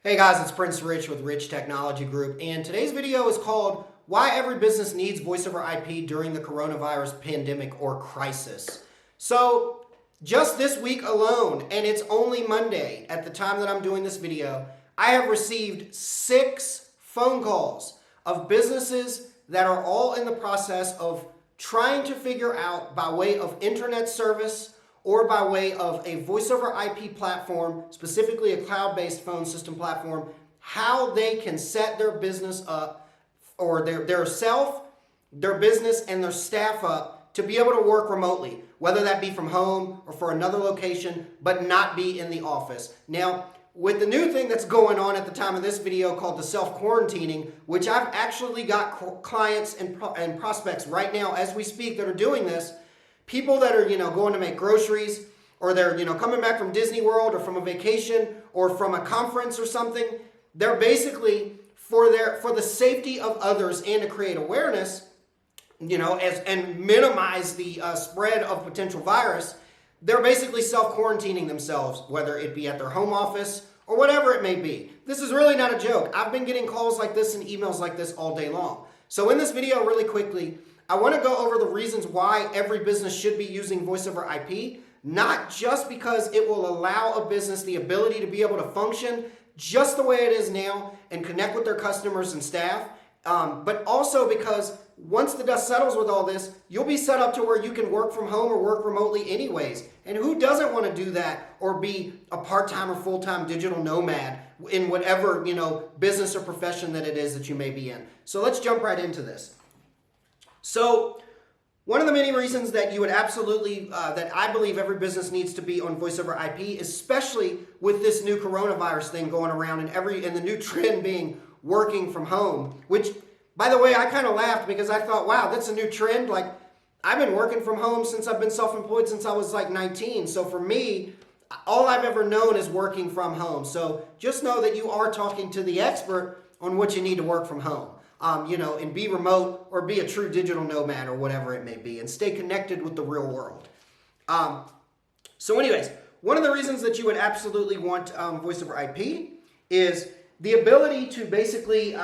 Hey guys, it's Prince Rich with Rich Technology Group, and today's video is called Why Every Business Needs Voice over IP During the Coronavirus Pandemic or Crisis. So, just this week alone, and it's only Monday at the time that I'm doing this video, I have received 6 phone calls of businesses that are all in the process of trying to figure out by way of internet service or by way of a voice over IP platform, specifically a cloud-based phone system platform, how they can set their business up, or their business and their staff up to be able to work remotely, whether that be from home or for another location, but not be in the office. Now, with the new thing that's going on at the time of this video called the self-quarantining, which I've actually got clients and prospects right now as we speak that are doing this, people that are, going to make groceries, or they're, coming back from Disney World or from a vacation or from a conference or something, they're basically for the safety of others and to create awareness, and minimize the spread of potential virus, they're basically self-quarantining themselves, whether it be at their home office or whatever it may be. This is really not a joke. I've been getting calls like this and emails like this all day long. So in this video, really quickly, I want to go over the reasons why every business should be using voice over IP, not just because it will allow a business the ability to be able to function just the way it is now and connect with their customers and staff, but also because once the dust settles with all this, you'll be set up to where you can work from home or work remotely anyways. And who doesn't want to do that or be a part-time or full-time digital nomad in whatever, business or profession that it is that you may be in? So let's jump right into this. So one of the many reasons that you would absolutely, that I believe every business needs to be on voice over IP, especially with this new coronavirus thing going around and the new trend being working from home, which, by the way, I kind of laughed because I thought, wow, that's a new trend. Like, I've been working from home since I've been self-employed since I was like 19. So for me, all I've ever known is working from home. So just know that you are talking to the expert on what you need to work from home. And be remote or be a true digital nomad or whatever it may be and stay connected with the real world. So anyways, one of the reasons that you would absolutely want voice over IP is the ability to basically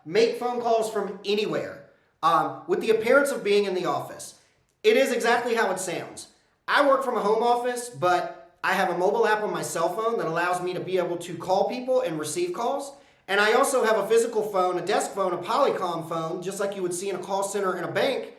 make phone calls from anywhere with the appearance of being in the office. It is exactly how it sounds. I work from a home office, but I have a mobile app on my cell phone that allows me to be able to call people and receive calls. And I also have a physical phone, a desk phone, a Polycom phone, just like you would see in a call center in a bank,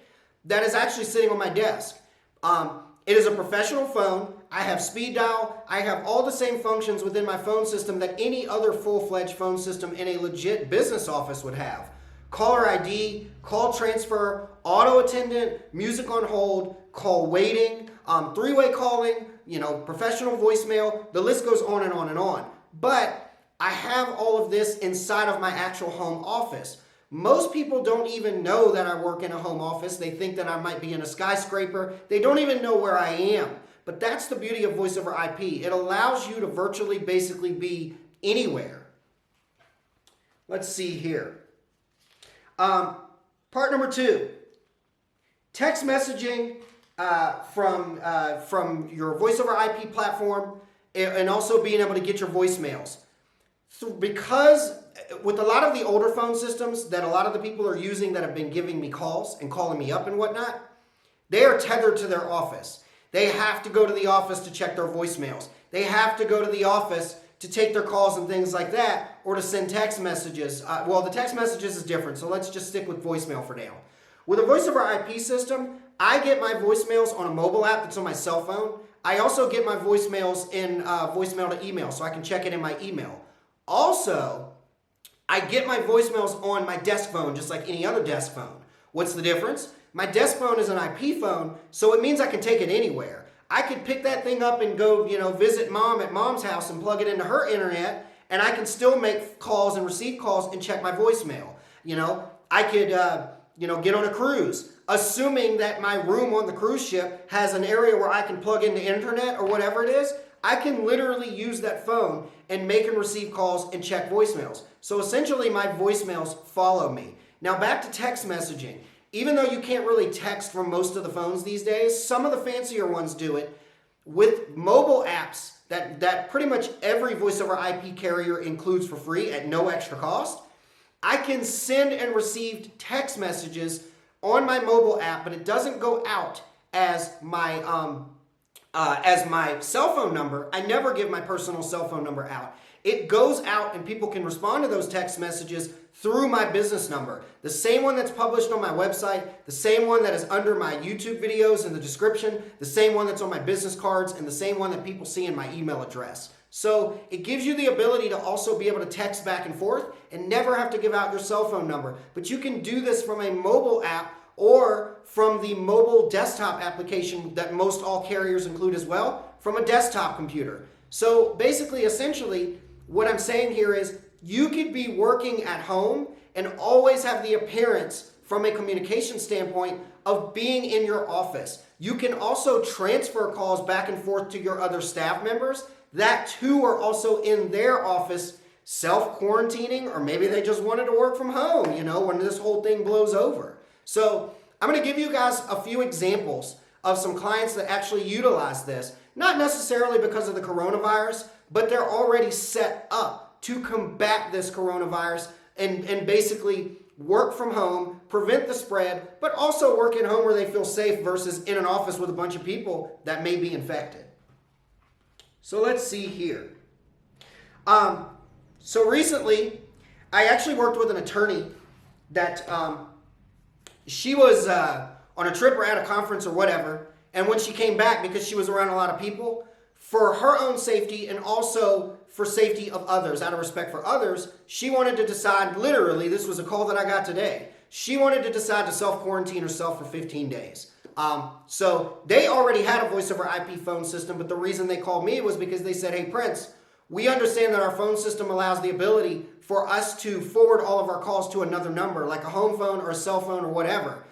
that is actually sitting on my desk. It is a professional phone. I have speed dial. I have all the same functions within my phone system that any other full-fledged phone system in a legit business office would have. Caller ID, call transfer, auto attendant, music on hold, call waiting, three-way calling, professional voicemail. The list goes on and on and on. But I have all of this inside of my actual home office. Most people don't even know that I work in a home office. They think that I might be in a skyscraper. They don't even know where I am. But that's the beauty of voice over IP. It allows you to virtually basically be anywhere. Let's see here. Part number 2, text messaging from your voice over IP platform and also being able to get your voicemails. Because with a lot of the older phone systems that a lot of the people are using that have been giving me calls and calling me up and whatnot, they are tethered to their office. They have to go to the office to check their voicemails. They have to go to the office to take their calls and things like that, or to send text messages. Well, the text messages is different, so let's just stick with voicemail for now. With a voice over IP system, I get my voicemails on a mobile app that's on my cell phone. I also get my voicemails in voicemail to email, so I can check it in my email. Also, I get my voicemails on my desk phone, just like any other desk phone. What's the difference? My desk phone is an IP phone, so it means I can take it anywhere. I could pick that thing up and go, visit mom at mom's house and plug it into her internet, and I can still make calls and receive calls and check my voicemail. I could, get on a cruise, assuming that my room on the cruise ship has an area where I can plug into internet or whatever it is. I can literally use that phone and make and receive calls and check voicemails. So essentially my voicemails follow me. Now back to text messaging. Even though you can't really text from most of the phones these days, some of the fancier ones do it. With mobile apps that pretty much every voice over IP carrier includes for free at no extra cost. I can send and receive text messages on my mobile app, but it doesn't go out as my cell phone number. I never give my personal cell phone number out. It goes out and people can respond to those text messages through my business number. The same one that's published on my website, the same one that is under my YouTube videos in the description, the same one that's on my business cards, and the same one that people see in my email address. So it gives you the ability to also be able to text back and forth and never have to give out your cell phone number. But you can do this from a mobile app or from the mobile desktop application that most all carriers include as well, from a desktop computer. So basically, essentially, what I'm saying here is you could be working at home and always have the appearance from a communication standpoint of being in your office. You can also transfer calls back and forth to your other staff members that too are also in their office self-quarantining, or maybe they just wanted to work from home, when this whole thing blows over. So I'm going to give you guys a few examples of some clients that actually utilize this, not necessarily because of the coronavirus, but they're already set up to combat this coronavirus and basically work from home, prevent the spread, but also work at home where they feel safe versus in an office with a bunch of people that may be infected. So let's see here. So recently, I actually worked with an attorney that she was on a trip or at a conference or whatever, and when she came back, because she was around a lot of people, for her own safety and also for safety of others, out of respect for others, she wanted to decide, literally, this was a call that I got today, she wanted to decide to self-quarantine herself for 15 days. So they already had a voice over IP phone system, but the reason they called me was because they said, hey, Prince, we understand that our phone system allows the ability for us to forward all of our calls to another number, like a home phone or a cell phone or whatever.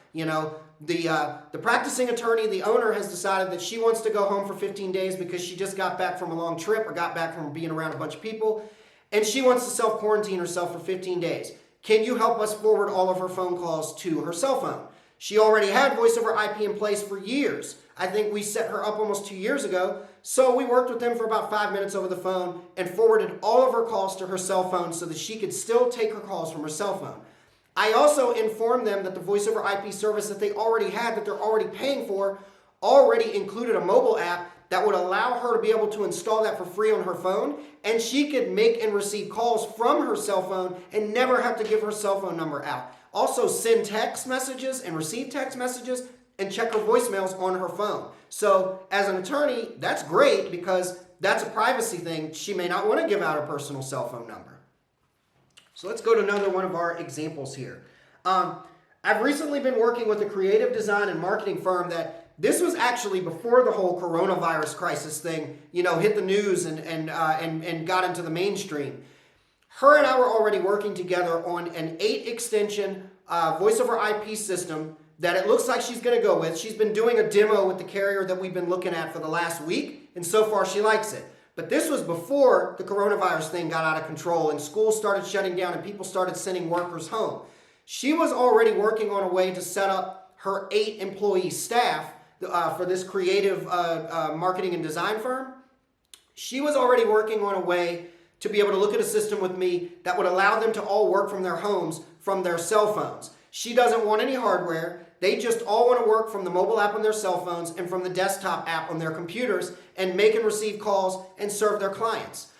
The practicing attorney, the owner, has decided that she wants to go home for 15 days because she just got back from a long trip or got back from being around a bunch of people, and she wants to self-quarantine herself for 15 days. Can you help us forward all of her phone calls to her cell phone? She already had voice over IP in place for years. I think we set her up almost 2 years ago. So we worked with them for about 5 minutes over the phone and forwarded all of her calls to her cell phone so that she could still take her calls from her cell phone. I also informed them that the voice over IP service that they already had, that they're already paying for, already included a mobile app that would allow her to be able to install that for free on her phone, and she could make and receive calls from her cell phone and never have to give her cell phone number out. Also send text messages and receive text messages and check her voicemails on her phone. So as an attorney, that's great because that's a privacy thing. She may not want to give out her personal cell phone number. So let's go to another one of our examples here. I've recently been working with a creative design and marketing firm that this was actually before the whole coronavirus crisis thing, hit the news and got into the mainstream. Her and I were already working together on an 8 extension voice over IP system that it looks like she's going to go with. She's been doing a demo with the carrier that we've been looking at for the last week, and so far she likes it. But this was before the coronavirus thing got out of control and schools started shutting down and people started sending workers home. She was already working on a way to set up her 8 employee staff for this creative marketing and design firm. She was already working on a way to be able to look at a system with me that would allow them to all work from their homes, from their cell phones. She doesn't want any hardware. They just all want to work from the mobile app on their cell phones and from the desktop app on their computers and make and receive calls and serve their clients.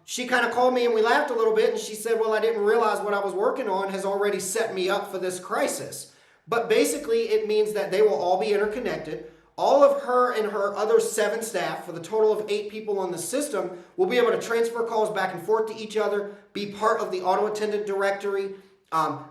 She kind of called me and we laughed a little bit and she said, well, I didn't realize what I was working on has already set me up for this crisis. But basically it means that they will all be interconnected. All of her and her other 7 staff, for the total of 8 people on the system, will be able to transfer calls back and forth to each other, be part of the auto attendant directory,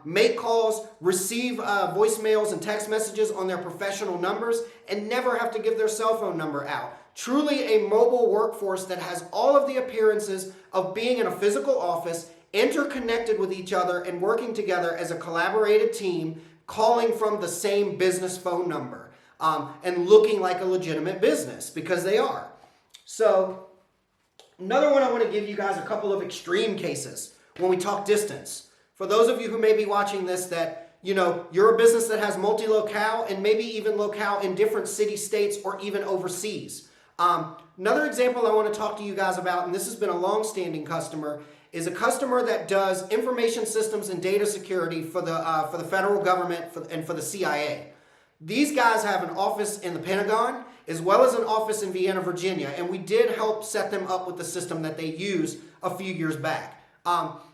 make calls, receive voicemails and text messages on their professional numbers, and never have to give their cell phone number out. Truly a mobile workforce that has all of the appearances of being in a physical office, interconnected with each other and working together as a collaborated team, calling from the same business phone number. And looking like a legitimate business, because they are. So another one, I want to give you guys a couple of extreme cases when we talk distance. For those of you who may be watching this that, you're a business that has multi-locale and maybe even locale in different city states or even overseas. Another example I want to talk to you guys about, and this has been a long-standing customer, is a customer that does information systems and data security for the federal government and for the CIA. These guys have an office in the Pentagon as well as an office in Vienna, Virginia, and we did help set them up with the system that they used a few years back.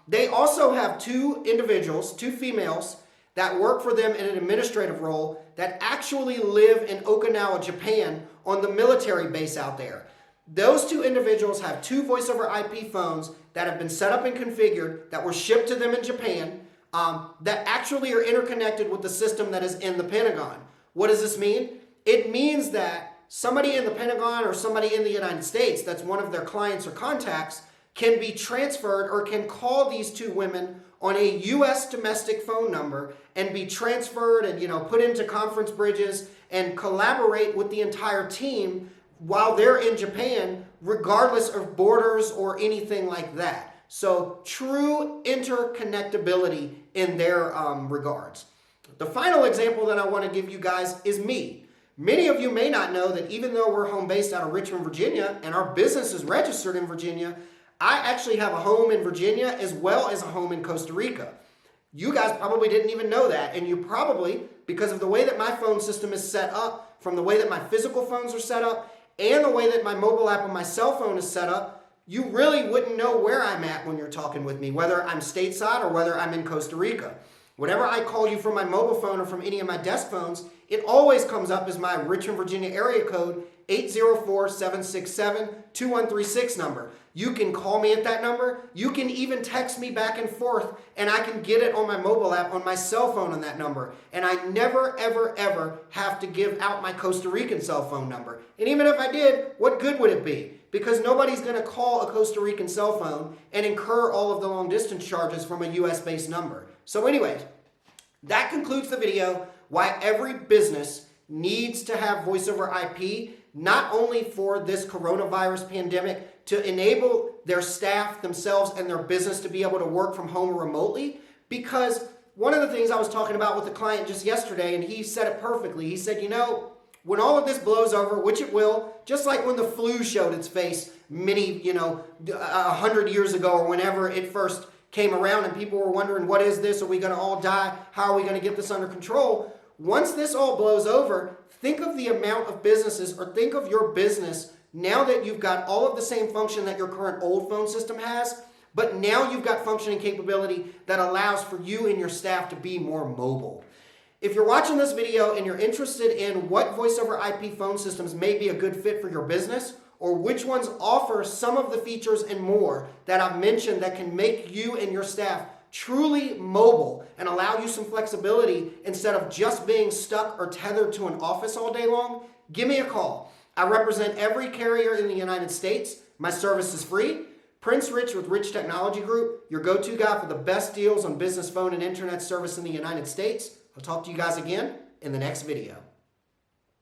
They also have two individuals, two females, that work for them in an administrative role that actually live in Okinawa, Japan, on the military base out there. Those two individuals have two voice over IP phones that have been set up and configured that were shipped to them in Japan that actually are interconnected with the system that is in the Pentagon. What does this mean? It means that somebody in the Pentagon or somebody in the United States that's one of their clients or contacts can be transferred or can call these two women on a U.S. domestic phone number and be transferred and, put into conference bridges and collaborate with the entire team while they're in Japan, regardless of borders or anything like that. So true interconnectability in their regards. The final example that I want to give you guys is me. Many of you may not know that even though we're home based out of Richmond, Virginia, and our business is registered in Virginia, I actually have a home in Virginia as well as a home in Costa Rica. You guys probably didn't even know that, and you probably, because of the way that my phone system is set up, from the way that my physical phones are set up, and the way that my mobile app on my cell phone is set up, you really wouldn't know where I'm at when you're talking with me, whether I'm stateside or whether I'm in Costa Rica. Whenever I call you from my mobile phone or from any of my desk phones, it always comes up as my Richmond, Virginia area code 804-767-2136 number. You can call me at that number. You can even text me back and forth, and I can get it on my mobile app on my cell phone on that number. And I never, ever, ever have to give out my Costa Rican cell phone number. And even if I did, what good would it be? Because nobody's going to call a Costa Rican cell phone and incur all of the long distance charges from a US-based number. So anyways, that concludes the video, why every business needs to have voice over IP, not only for this coronavirus pandemic, to enable their staff, themselves, and their business to be able to work from home remotely. Because one of the things I was talking about with a client just yesterday, and he said it perfectly, he said, when all of this blows over, which it will, just like when the flu showed its face many, 100 years ago or whenever it first came around and people were wondering, what is this? Are we going to all die? How are we going to get this under control? Once this all blows over, think of the amount of businesses, or think of your business now that you've got all of the same function that your current old phone system has, but now you've got functioning capability that allows for you and your staff to be more mobile. If you're watching this video and you're interested in what voice over IP phone systems may be a good fit for your business, or which ones offer some of the features and more that I've mentioned that can make you and your staff truly mobile and allow you some flexibility instead of just being stuck or tethered to an office all day long, give me a call. I represent every carrier in the United States. My service is free. Prince Rich with Rich Technology Group, your go-to guy for the best deals on business phone and internet service in the United States. I'll talk to you guys again in the next video.